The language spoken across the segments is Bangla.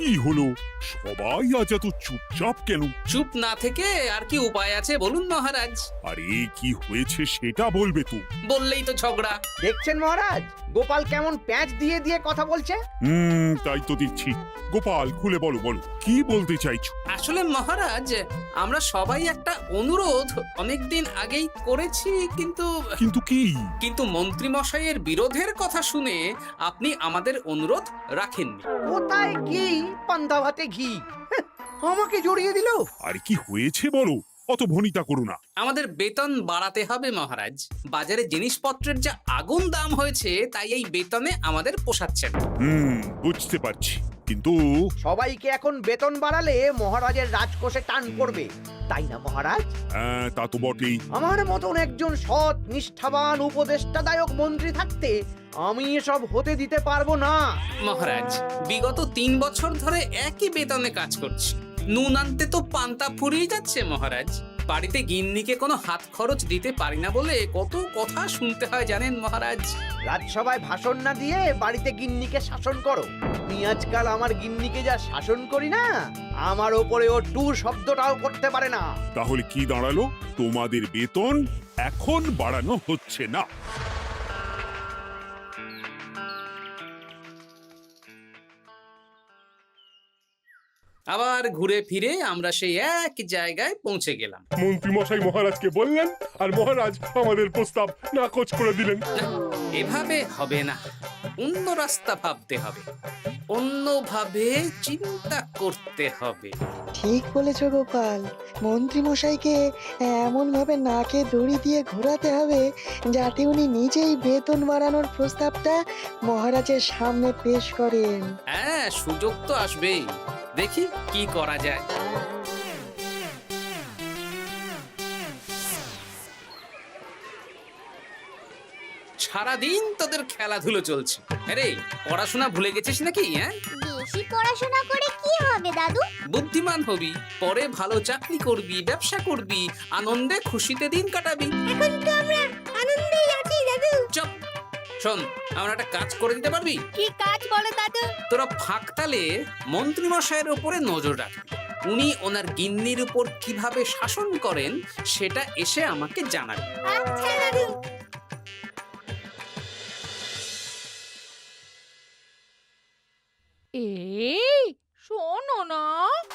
কি হলো? সবাই আজ এত চুপচাপ কেন? চুপ না থেকে আর কি উপায় আছে বলুন মহারাজ? আরে কি হয়েছে সেটা বলবে তো। বললেই তো ঝগড়া। দেখছেন মহারাজ, গোপাল কেমন প্যাঁচ দিয়ে দিয়ে কথা বলছে। তাই তো দেখছি। গোপাল, খুলে বলো বলো, কি বলতে চাইছো? আসলে মহারাজ, আমরা সবাই একটা অনুরোধ অনেকদিন আগেই করেছি, কিন্তু কিন্তু কি? কিন্তু মন্ত্রী মশাইয়ের বিরোধের কথা শুনে আপনি আমাদের অনুরোধ রাখেননি। কোথায় কি পান্তা ভাতে ঘি, হ্যাঁ, আমাকে জড়িয়ে দিল। আর কি হয়েছে বলো, অত ভনিতা করো না। আমাদের বেতন বাড়াতে হবে মহারাজ। বাজারে জিনিসপত্রের যা আগুন দাম হয়েছে, তাই এই বেতনে আমাদের পোষাচ্ছে না। বুঝতে পারছি, কিন্তু সবাইকে এখন বেতন বাড়ালে মহারাজের রাজকোষে টান পড়বে, তাই না মহারাজ? হ্যাঁ, তা তো বটেই। আমার মতন একজন সৎ নিষ্ঠাবান উপদেষ্টাদায়ক মন্ত্রী থাকতে আমি এসব হতে দিতে পারবো না। মহারাজ, বিগত 3 বছর ধরে একই বেতনে কাজ করছি। নুন আনতে তো পান্তা ফুরিয়ে যাচ্ছে মহারাজ। বাড়িতে গিন্নিকে কোনো হাত খরচ দিতে পারি না বলে কত কথা শুনতে হয় জানেন মহারাজ। রাজসভায় ভাষণ না দিয়ে বাড়িতে গিন্নিকে শাসন করো। আমি আজকাল আমার গিন্নিকে যা শাসন করি না, আমার ওপরে ও টু শব্দটাও করতে পারে না। তাহলে কি দাঁড়ালো? তোমাদের বেতন এখন বাড়ানো হচ্ছে না। আবার ঘুরে ফিরে আমরা সেই এক জায়গায় পৌঁছে গেলাম। মন্ত্রী মশাই মহারাজকে বললেন, আর মহারাজ আমাদের প্রস্তাব নাকচ করে দিলেন। এভাবে হবে না, অন্য রাস্তা ভাবতে হবে, অন্যভাবে চিন্তা করতে হবে। ঠিক বলেছ গোপাল, মন্ত্রী মশাইকে এমন ভাবে নাকে দড়ি দিয়ে ঘোরাতে হবে যাতে উনি নিজেই বেতন বাড়ানোর প্রস্তাবটা মহারাজের সামনে পেশ করেন। হ্যাঁ, সুযোগ তো আসবেই। দেখি কি করা যায়। সারাদিন তোদের খেলাধুলো চলছে। আরে, পড়াশোনা ভুলে গেছিস নাকি? হ্যাঁ, বেশি পড়াশোনা করে কি হবে দাদু? বুদ্ধিমান হবি, পরে ভালো চাকরি করবি, ব্যবসা করবি, আনন্দে খুশিতে দিন কাটাবি। এখন তো আমরা আনন্দেই আছি দাদু। চুপ! শোন, আমরা একটা কাজ করে দিতে পারবি? কি কাজ বলো দাদু? তোরা ফাঁকতালে মন্ত্রী মশাইয়ের উপরে নজর রাখবি। উনি ওনার গিন্নির উপর কিভাবে শাসন করেন সেটা এসে আমাকে জানাবি। আচ্ছা দাদু। এই শোনো না,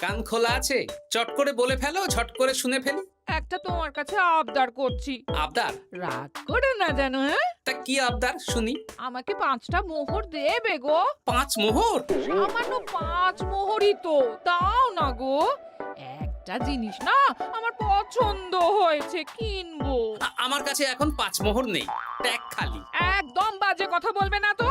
কান খোলা আছে? চট করে বলে ফেলো, ঝট করে শুনে ফেলি। একটা তোমার কাছে আবদার করছি, আবদার? রাগ করে না জানো। হ্যাঁ, তা কি আবদার শুনি? আমাকে 5টা মোহর দেবে গো। 5 মোহর? সামান্য 5 মোহরই তো, দাও না গো। একটা জিনিস না আমার পছন্দ হয়েছে, কিনবো। আমার কাছে এখন 5 মোহর নেই, ট্যাগ খালি। একদম বাজে কথা বলবে না তো।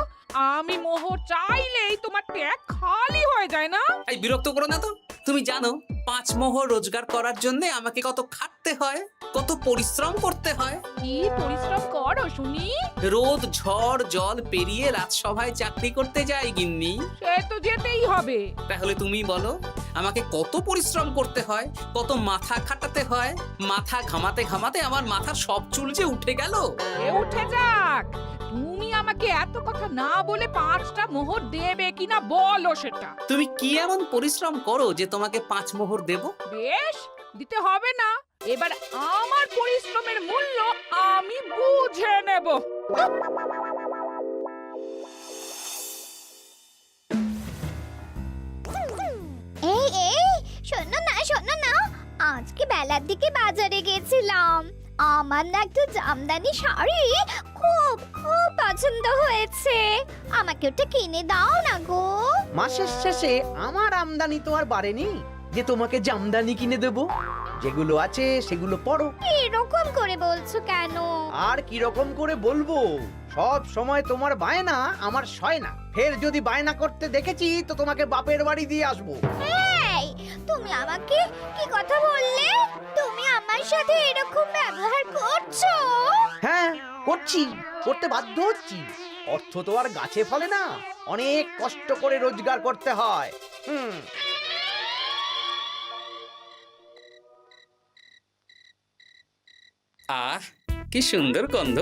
আমি মোহর চাইলেই তোমার ট্যাগ খালি হয়ে যায় না। এই বিরক্ত করো না তো। তুমি জানো 5 মোহর রোজগার করার জন্য আমাকে কত খাটতে হয়, কত পরিশ্রম করতে হয়। কি পরিশ্রম করো শুনি? রোদ ঝড় জল পেরিয়ে রাজসভায় চাকরি করতে যাই গিন্নি। সে তো যেতেই হবে। তাহলে তুমি বলো, আমাকে কত পরিশ্রম করতে হয়, কত মাথা খাটাতে হয়। মাথা ঘামাতে ঘামাতে আমার মাথার সব চুল যে উঠে গেল। এ উঠে যাক, তুমি আমাকে এত কথা না বলে 5টা মোহর দেবে কিনা বলো সেটা। তুমি কি এমন পরিশ্রম করো যে তোমাকে 5 মোহর দেব? বেশ, দিতে হবে না। এবার আমার পরিশ্রমের মূল্য আমি বুঝে নেব। এই এই শোনো না, আজকে বেলার দিকে বাজারে গেছিলাম। আমার না একটু জামদানি শাড়ি খুব খুব পছন্দ হয়েছে। আমাকে ওটা কিনে দাও না গো। মাসের শেষে আমার আমদানি তো আর বাড়েনি যে তোমাকে জামদানি কিনে দেব। যেগুলো আছে সেগুলো পড়ো। এরকম করে বলছো কেন? আর কি রকম করে বলবো, সব সময় তোমার বায়না আমার সয় না। ফের যদি বায়না করতে দেখেছি তো তোমাকে বাপের বাড়ি দিয়ে আসবো। এই, তুমি আমাকে কি কথা বললে? তুমি আমার সাথে এরকম ব্যবহার করছো? হ্যাঁ, করতে বাধ্য হচ্ছি। অর্থ তো আর গাছে ফলে না, অনেক কষ্ট করে রোজগার করতে হয়। আহ, কি সুন্দর গন্ধ।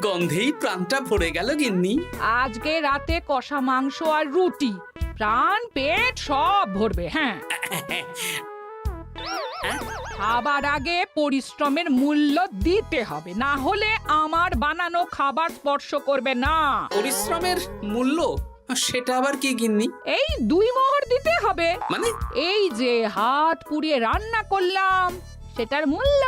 গন্ধেই প্রাণটা ভরে গেল গিন্নি। আজকে রাতে কষা মাংস আর রুটি, প্রাণ পেট সব ভরবে। হ্যাঁ, খাবার আগে পরিশ্রমের মূল্য দিতে হবে, না হলে আমার বানানো খাবার স্পর্শ করবে না। পরিশ্রমের মূল্য সেটা আবার কি গিন্নি? এই 2 মোহর দিতে হবে। মানে এই যে হাত পুড়িয়ে রান্না করলাম সেটার মূল্য।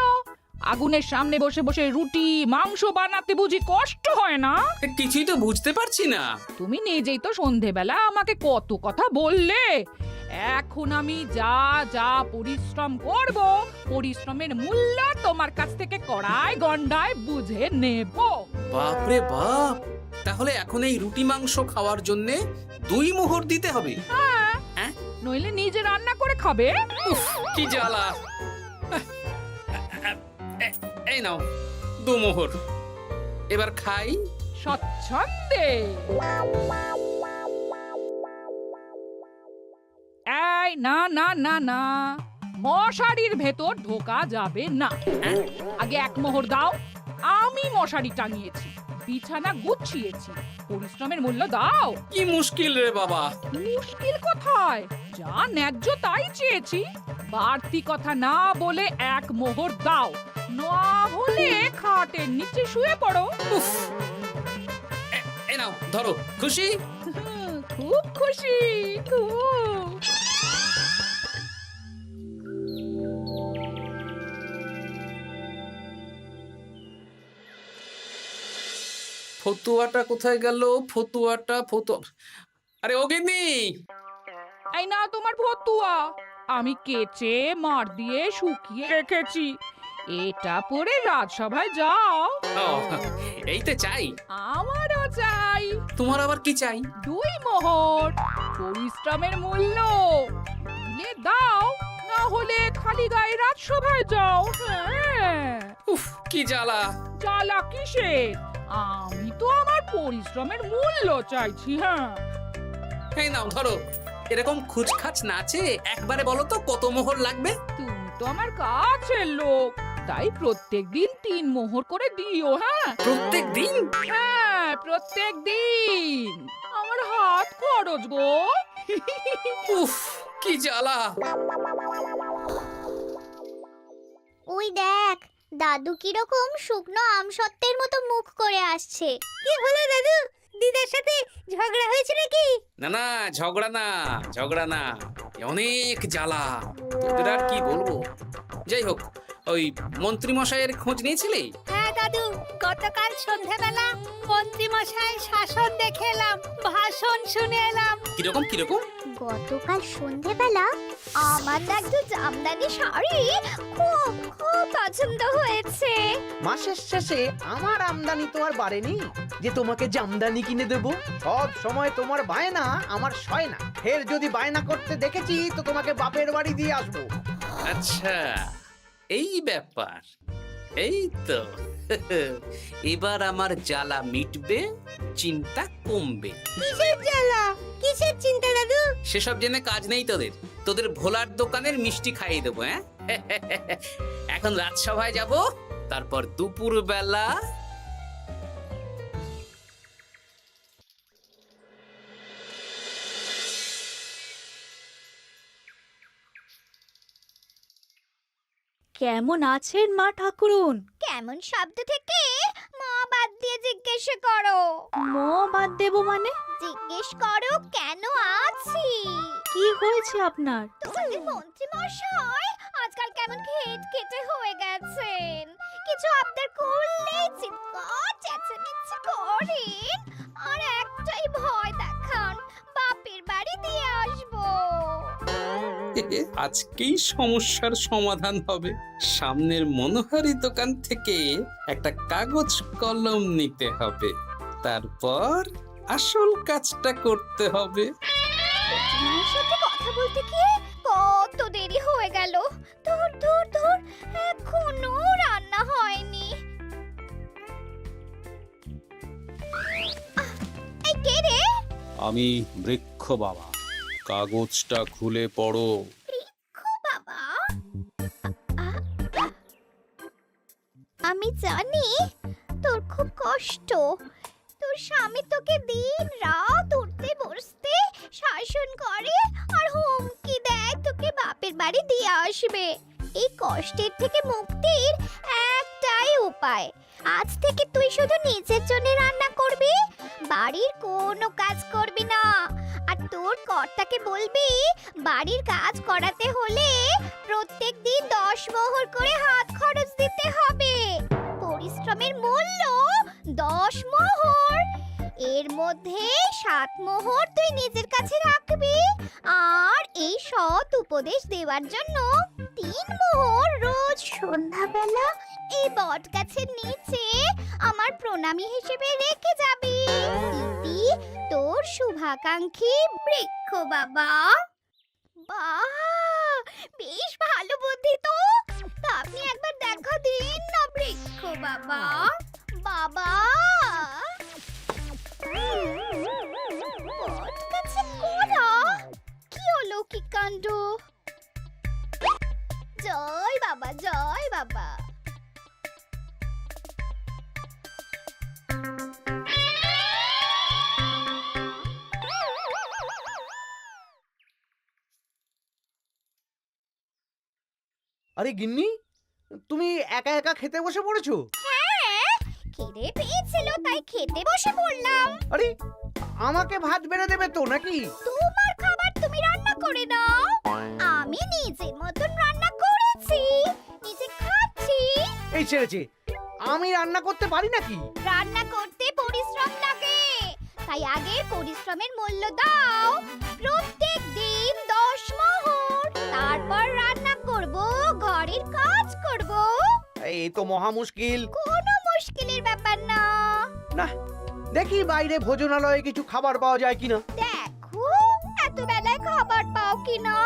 আগুনের সামনে বসে বসে রুটি মাংস বানাতে বুঝি কষ্ট হয় না? কিছুই তো বুঝতে পারছি না। তুমি নিজেই তো সন্ধেবেলা আমাকে কত কথা বললে। এখন আমি যা যা পরিশ্রম করব, পরিশ্রমের মূল্য তোমার কাছ থেকে কড়াই গন্ডায় বুঝে নেব। বাপরে বাপ, তাহলে এখন এই রুটি মাংস খাওয়ার জন্য 2 মোহর দিতে হবে? হ্যাঁ, নইলে নিজে রান্না করে খাবে। উফ, কি জ্বালা। এই নাও 2 মোহর, এবার খাই। স্বচ্ছন্দে। এই না না না না, মশারির ভেতর ঢোকা যাবে না। আগে 1 মোহর দাও। আমি মশারি টাঙিয়েছি, বিছানা গুছিয়েছি, পরিশ্রমের মূল্য দাও। কি মুশকিল রে বাবা। মুশকিল কোথায়? যা ন্যায্য তাই চেয়েছি। বাড়তি কথা না বলে 1 মোহর দাও, না হলে খাটের নিচে শুয়ে পড়ো। উফ, এই নাও ধরো। খুশি? খুব খুশি, খুব। ফতুয়াটা কোথায় গেল? ফতুয়া। আরে ও গিন্নি, এই না তোমার ফতুয়া, আমি কেচে মার দিয়ে শুকিয়ে রেখেছি। এটা পরে রাজসভায় যাও। ও, এই তো চাই। আমারও চাই। তোমার আবার কি চাই? 2 মোহর, পরিশ্রমের মূল্য দিলে দাও, না হলে খালি গায়ে রাজসভায় যাও। হ্যাঁ, উফ, কি জ্বালা। জ্বালা কিসের? আমি তো আমার পরিশ্রমের মূল্য চাইছি। হ্যাঁ, এই নাও ধরো। এরকম খুচখাচ নাচে একবারে বলো তো কত মোহর লাগবে? তুমি তো আমার কাছের লোক, তাই প্রত্যেকদিন 3 মোহর করে দিও। হ্যাঁ প্রত্যেক দিন? হ্যাঁ, প্রত্যেক দিন। আমার হাত খরচ গো। উফ, কি জ্বালা। ওই দেখ, দাদু কিরকম শুকনো আমসত্ত্বের মতো মুখ করে আসছে। কি হলো দাদু? দিদার সাথে ঝগড়া হয়েছে নাকি? না না, ঝগড়া না, অনেক জ্বালা। তোদের আর কি বলবো। যাই হোক, ওই মন্ত্রী মশাইয়ের খোঁজ নিয়েছিলি? হ্যাঁ দাদু, গতকাল সন্ধ্যাবেলা মন্ত্রী মশাই শাসন দেখে এলাম, ভাষণ শুনে এলাম। কিরকম? গতকাল সন্ধ্যাবেলা আমার না একটু জামদানি শাড়ি খুব খুব পছন্দ হয়েছে। মাসের শেষে আমার আমদানি তো আর বাড়েনি যে তোমাকে জামদানি কিনে দেব। সব সময় তোমার বায়না আমার সয় না। ফের যদি বায়না করতে দেখেছি তো তোমাকে বাপের বাড়ি দিয়ে আসবো। আচ্ছা, এই ব্যাপার। এই তো, এবার আমার জ্বালা মিটবে, চিন্তা কমবে। কিসের জ্বালা? কিসের চিন্তা দাদু? সেসব জেনে কাজ নেই তোদের ভোলার দোকানের মিষ্টি খাইয়ে দেবো। হ্যাঁ, এখন রাজসভায় যাব, তারপর দুপুর বেলা কেমন আছেন মা ঠাকুরুন? কেমন শব্দ থেকে মা বাদ দিয়ে জিজ্ঞেস করো। বাদ দেব মানে? জিজ্ঞেস করো কেন আছি। কি হয়েছে আপনার? তোমাদের মন্ত্রী মশাই আজকাল কেমন খেটে হয়ে গেছেন। কিছু আবদার করলেই চিৎকার চেঁচামেচি করেন, আর একটাই ভয় দেখান, বাপের বাড়ি দিয়ে আসবো। আজকেই সমস্যার সমাধান হবে। সামনের মনোহারি দোকান থেকে একটা কাগজ কলম নিতে হবে, তারপর আসল কাজটা করতে হবে। তোমার সাথে কথা বলতে গিয়ে কত দেরি হয়ে গেল। ধুর, এখনো রান্না হয়নি। এই কে রে? আমি বৃক্ষ বাবা, কাগজটা খুলে পড়ো। বাবা, আমি জানি তোর খুব কষ্ট। তোর স্বামী তোকে দিন রাত উঠতে বসতে শাসন করে আর হুমকি দেয় তোকে বাপের বাড়ি দিয়ে আসবে। এই কষ্টের থেকে মুক্তির একটাই উপায়, আজ থেকে তুই শুধু নিজের জন্য রান্না করবি, বাড়ির কোনো কাজ করবি না। আর তোর কর্তাকে বলবি বাড়ির কাজ করাতে হলে প্রত্যেক দিন 10 মোহর করে হাত খরচ দিতে হবে। পরিশ্রমের মূল্য 10 মোহর, এর মধ্যে 7 মোহর তুই নিজের কাছে রাখবি, আর এই সৎ উপদেশ দেওয়ার জন্য 3 মোহর রোজ সন্ধ্যাবেলা এই বট গাছের নিচে আমার প্রণামী হিসেবে রেখে যাবি। ইতি তোর শুভাকাঙ্ক্ষী বৃক্ষ বাবা। বাহ, বেশ ভালো বুদ্ধি তো। তা আপনি একবার দেখা দিন না বৃক্ষ বাবা। বাবা বটগাছে কোরা, কি অলৌকিক কাণ্ড! জয় বাবা, জয় বাবা। আরে গিন্নি, তুমি একা একা খেতে বসে পড়েছো? হ্যাঁ, খিদে পেয়েছিল তাই খেতে বসে পড়লাম। আরে আমাকে ভাত বেড়ে দেবে তো নাকি? তোমার খাবার তুমি রান্না করে নাও, আমি নিজের মতন রান্না করেছি, নিজে খাচ্ছি। এই ছেড়েছে, আমি রান্না করতে পারি নাকি? রান্না করতে পরিশ্রম লাগে, তাই আগে পরিশ্রমের মূল্য দাও। প্রত্যেক দিন 10 মোহর, তারপর রান্না করব, ঘরের কাজ করব। এই তো মহা মুশকিল। কোনো মুশকিলের ব্যাপার না। না, দেখি বাইরে ভোজনালয়ে কিছু খাবার পাওয়া যায় কিনা। দেখো এত বেলায় খাবার পাও কিনা।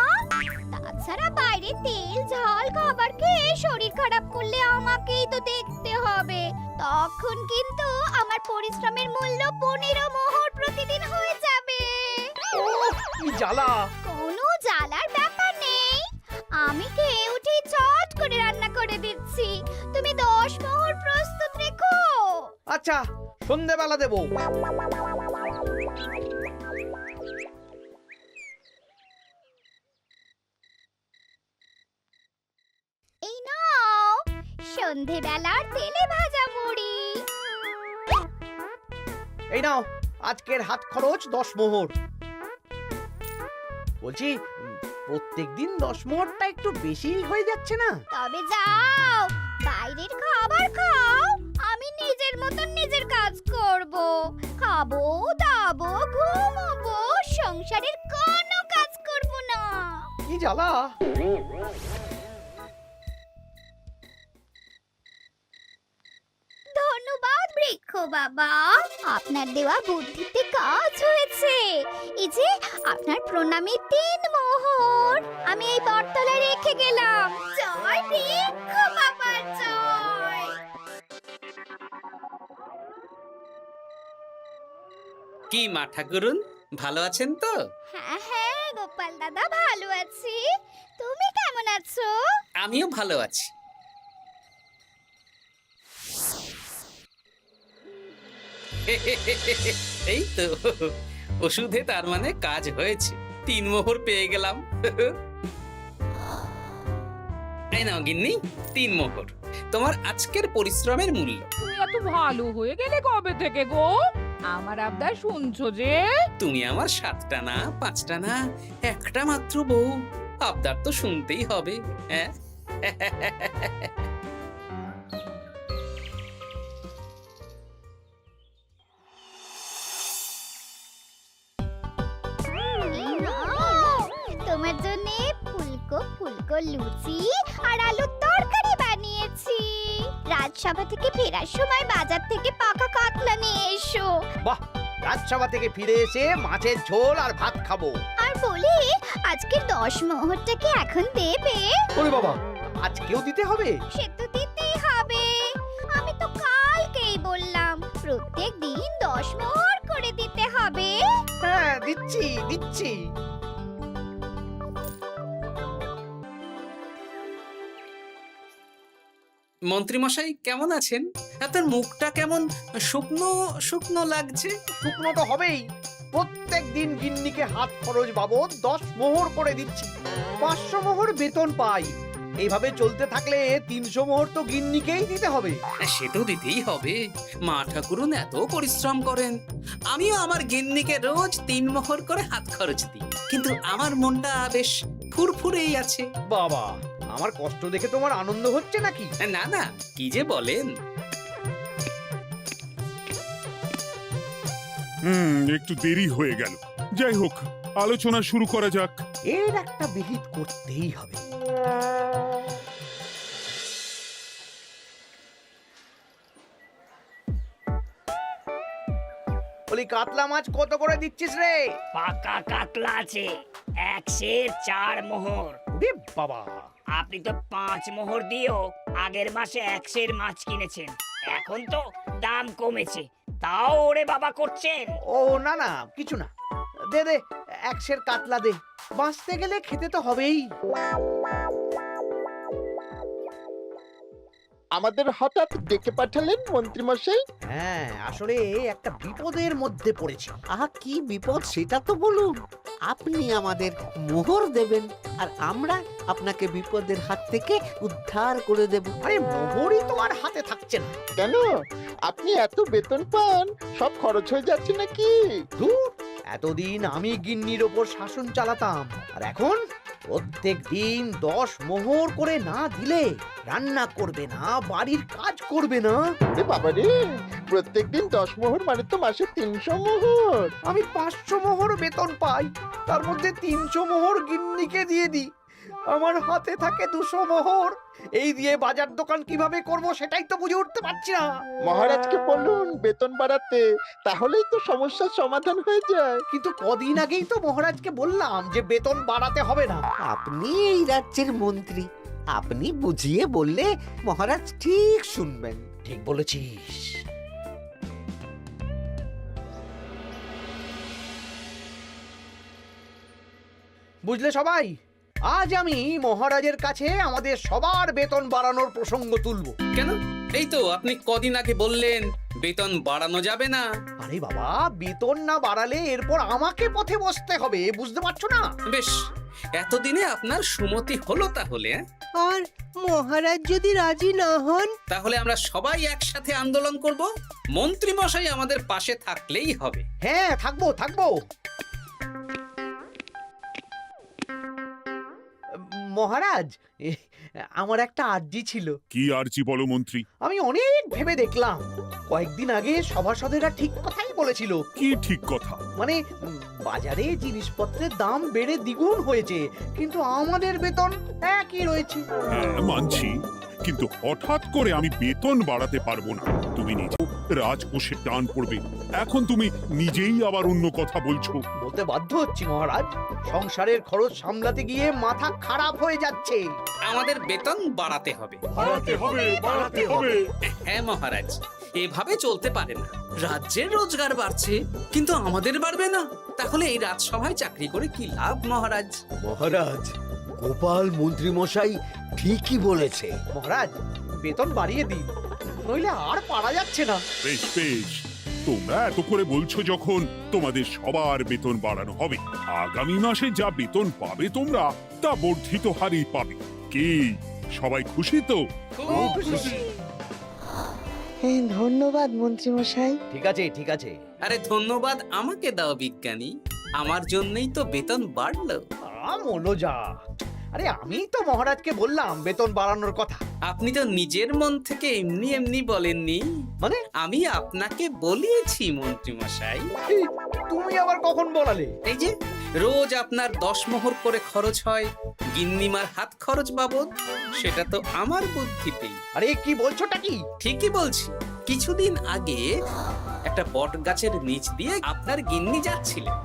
তাছাড়া বাইরে তেল ঝাল খাবার খেয়ে শরীর খারাপ করলে আমাকেই তো দেখতে হবে। তখন কিন্তু আমার পরিশ্রমের মূল্য 15 মোহর প্রতিদিন হয়ে যাবে। কি জ্বালা! কোনো জ্বালার ব্যাপার নেই, আমি খেয়ে উঠে চট করে রান্না করে দিচ্ছি। তুমি 10 মোহর প্রস্তুত রেখো। আচ্ছা, সন্ধেবেলা দেবো। এই নাও সন্ধেবেলার তেলে ভাজা মুড়ি। এই নাও আজকের হাত খরচ 10 মোহর। বলছি, প্রত্যেকদিন 10 মোহরটা একটু বেশি হয়ে যাচ্ছে না? তবে যাও, বাইরের খাবার খাও, আমি নিজের মতন নিজের কাজ করব। খাবো, দাবো, ঘুমোবো, সংসারের কোনো কাজ করব না। কি জ্বালা! ধন্যবাদ বৃক্ষ বাবা, আপনার দেওয়া বুদ্ধিতে কাজ হয়েছে। এই যে আপনার প্রণামী 3 মোহর আমি এই বটতলায় রেখে গেলাম। জয় বৃক্ষ বাবা, জয়। কি মা ঠাকুরুন, ভালো আছেন তো? হ্যাঁ হ্যাঁ গোপাল দাদা, ভালো আছি। তুমি কেমন আছো? আমিও ভালো আছি। এই তো ওষুধে তার মানে কাজ হয়েছে, 3 মোহর পেয়ে গেলাম। এই নাও গিন্নি, 3 মোহর, তোমার আজকের পরিশ্রমের মূল্য। তুমি এত ভালো হয়ে গেলে কবে থেকে গো? আমার আবদার শুনছো যে? তুমি আমার 7টা না 5টা না, একটা মাত্র বউ, আবদার তো শুনতেই হবে। হ্যাঁ, এই নাও, তোমার জন্য ফুলকো ফুলকো লুচি আর আলুর তরকারি বানিয়েছি। রাজসভা থেকে ফেরার সময় বাজার থেকে পাকা কাতলা নিয়ে এসো। বাহ, রাজসভা থেকে ফিরে এসে মাছের ঝোল আর ভাত খাবো। আর বলি, আজকের 10 মোহরটাকে এখন দেবে? ওরে বাবা, আজকেও দিতে হবে? সে তো দিতেই হবে, আমি তো কালকেই বললাম প্রত্যেক দিন 10 মোহর করে দিতে হবে। হ্যাঁ, দিচ্ছি দিচ্ছি। মন্ত্রীমশাই কেমন আছেন? আপনার মুখটা কেমন শুকনো শুকনো লাগছে। শুকনো তো হবেই, প্রত্যেক দিন গিন্নিকে হাত খরচ বাবদ 10 মোহর করে দিচ্ছি। 500 মোহর বেতন পাই। এইভাবে চলতে থাকলে 300 মোহর তো গিন্নিকেই দিতে হবে। সে তো দিতেই হবে, মা ঠাকুরুন এত পরিশ্রম করেন। আমিও আমার গিন্নিকে রোজ 3 মোহর করে হাত খরচ দিই, কিন্তু আমার মনটা বেশ ফুরফুরেই আছে। বাবা, আমার কষ্ট দেখে তোমার আনন্দ হচ্ছে নাকি? না না, কি যে বলেন। একটু দেরি হয়ে গেল। যাই হোক, আলোচনা শুরু করা যাক। এর একটা বিহিত করতেই হবে। বলি, কাতলা মাছ কত করে দিচ্ছিস রে? পাকা কাতলা আছে 104 মোহর। ওরে বাবা, আপনি তো 5 মোহর দিয়েও আগের মাসে 100 মাছ কিনেছেন, এখন তো দাম কমেছে, তাও ওরে বাবা করছেন। ও না না, কিছু না, দে দে 100 কাতলা দে। বাঁচতে গেলে খেতে তো হবেই। আমাদের হঠাৎ ডেকে পাঠালেন মন্ত্রী মশাই? হ্যাঁ, আসলে একটা বিপদের মধ্যে পড়েছি। আহা, কি বিপদ সেটা তো বলুন। আপনি আমাদের মোহর দেবেন আর আমরা আপনাকে বিপদের হাত থেকে উদ্ধার করে দেব। আরে মোহরই তো আর হাতে থাকছে না। কেন, আপনি এত বেতন পান, সব খরচ হয়ে যাচ্ছে নাকি? ধুর, এতদিন আমি গিন্নির ওপর শাসন চালাতাম, আর এখন প্রত্যেক দিন 10 মোহর করে না দিলে রান্না করবে না, বাড়ির কাজ করবে না। এ বাবা রে, প্রত্যেকদিন 10 মোহর মানে তো মাসে 300 মোহর। আমি 500 মোহর বেতন পাই, তার মধ্যে 300 মোহর গিন্নিকে দিয়ে দিই। আমার হাতে থাকে 200 মোহর। এই দিয়ে বাজার দোকান কিভাবে করব সেটাই তো বুঝে উঠতে পারছি না। মহারাজকে বলুন বেতন বাড়াতে, তাহলেই তো সমস্যার সমাধান হয়ে যায়। কিন্তু কদিন আগেই তো মহারাজকে বললাম যে বেতন বাড়াতে হবে না। আপনি এই রাজ্যের মন্ত্রী, আপনি বুঝিয়ে বললে মহারাজ ঠিক শুনবেন। ঠিক বলেছিস। বুঝলে সবাই, আজ আমি মহারাজের কাছে আমাদের সবার বেতন বাড়ানোর প্রসঙ্গ তুলব। কেন? এই তো আপনি কদিন আগে বললেন বেতন বাড়ানো যাবে না। আরে বাবা, বেতন না বাড়ালে এরপর আমাকে পথে বসতে হবে, বুঝতে পারছো না? বেশ, এতদিনে আপনার সুমতি হলো তাহলে। আর মহারাজ যদি রাজি না হন? তাহলে আমরা সবাই একসাথে আন্দোলন করব। মন্ত্রী মশাই আমাদের পাশে থাকলেই হবে। হ্যাঁ, থাকবো থাকবো। মহারাজ, আমার একটা আর্জি ছিল। কি আর্জি বলো মন্ত্রী? আমি অনেক ভেবে দেখলাম, কয়েকদিন আগে সভাসদেরা ঠিক কথাই বলেছিল। কি ঠিক কথা? মানে বাজারে জিনিসপত্রের দাম বেড়ে দ্বিগুণ হয়েছে, কিন্তু আমাদের বেতন একই রয়েছে। হ্যাঁ, মানছি, কিন্তু হঠাৎ করে আমি বেতন বাড়াতে পারবো না। তুমি নিজে রাজকোষে টান পড়বে, এখন তুমি নিজেই আবার অন্য কথা বলছো। বলতে বাধ্য হচ্ছি মহারাজ, সংসারের খরচ সামলাতে গিয়ে মাথা খারাপ হয়ে যাচ্ছে। আমাদের বেতন বাড়াতে হবে। বাড়াতে হবে, বাড়াতে হবে। হ্যাঁ মহারাজ, এভাবে চলতে পারে না। রাজ্যের রোজগার বাড়ছে, কিন্তু আমাদের বাড়বে না। তাহলে এই রাজসভায় চাকরি করে কি লাভ মহারাজ? মহারাজ, গোপাল মন্ত্রী মশাই ঠিকই বলেছে। মহারাজ, বেতন বাড়িয়ে দিন, নইলে আর পারা যাচ্ছে না। বেশ বেশ, তোমরা এত করে বলছো যখন, তোমাদের সবার বেতন বাড়ানো হবে। আগামী মাসে যা বেতন পাবে তোমরা, তা বর্ধিত হারেই পাবে। কি সবাই খুশি তো? খুব খুশি। ধন্যবাদ মন্ত্রী মশাই। ঠিক আছে ঠিক আছে। আরে ধন্যবাদ আমাকে দাও বিজ্ঞানী, আমার জন্যই তো বেতন বাড়লো। মনোজা, আরে আমি তো মহারাজকে বললাম বেতন বাড়ানোর কথা। আপনি তো নিজের মন থেকে এমনি এমনি বলেননি, মানে আমি আপনাকে বলিয়েছি মন্ত্রী মশাই। তুমি আবার কখন বলালে? এই যে রোজ আপনার 10 মোহর করে খরচ হয় গিন্নিমার হাত খরচ বাবদ, সেটা তো আমার বুদ্ধিতেই। আরে কি বলছোটা কি? ঠিকই বলছি। কিছুদিন আগে একটা বট গাছের নিচ দিয়ে আপনার গিন্নি যাচ্ছিলেন।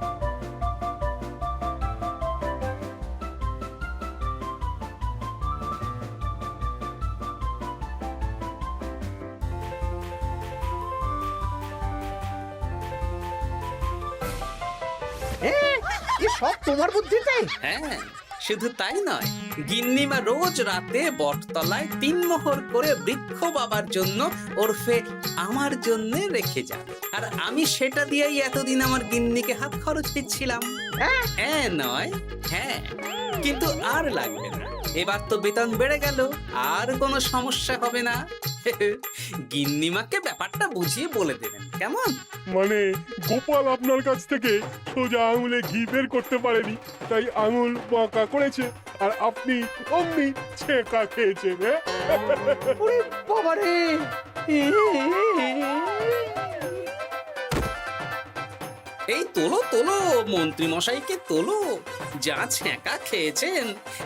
সব তোমার বুদ্ধিতে? হ্যাঁ, শুধু তাই নয়, গিন্নিমা রোজ রাতে বটতলায় 3 মোহর করে বৃক্ষ বাবার জন্য ওরফে আমার জন্য রেখে যান। আর আমি সেটা দিয়েই এতদিন আমার গিন্নিকে হাত খরচ দিচ্ছিলাম। হ্যাঁ নয় হ্যাঁ, কিন্তু আর লাগবে না, এবার তো বেতন বেড়ে গেল, আর কোনো সমস্যা হবে না। গিন্নিমাকে ব্যাপারটা বুঝিয়ে বলে দেবেন, কেমন? মানে গোপাল আপনার কাছ থেকে সোজা আঙুলে ঘি বের করতে পারেনি, তাই আঙুল বাঁকা করেছে, আর আপনি অমনি ছেঁকা খেয়েছেন। হ্যাঁ? ওরে বাবারে! এই তোলো তোলো, মন্ত্রী মশাইকে তোলো, যা ছ্যাঁকা খেয়েছেন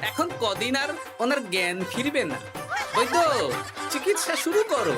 এখন কদিন আর ওনার জ্ঞান ফিরবে না। ওই তো চিকিৎসা শুরু করো।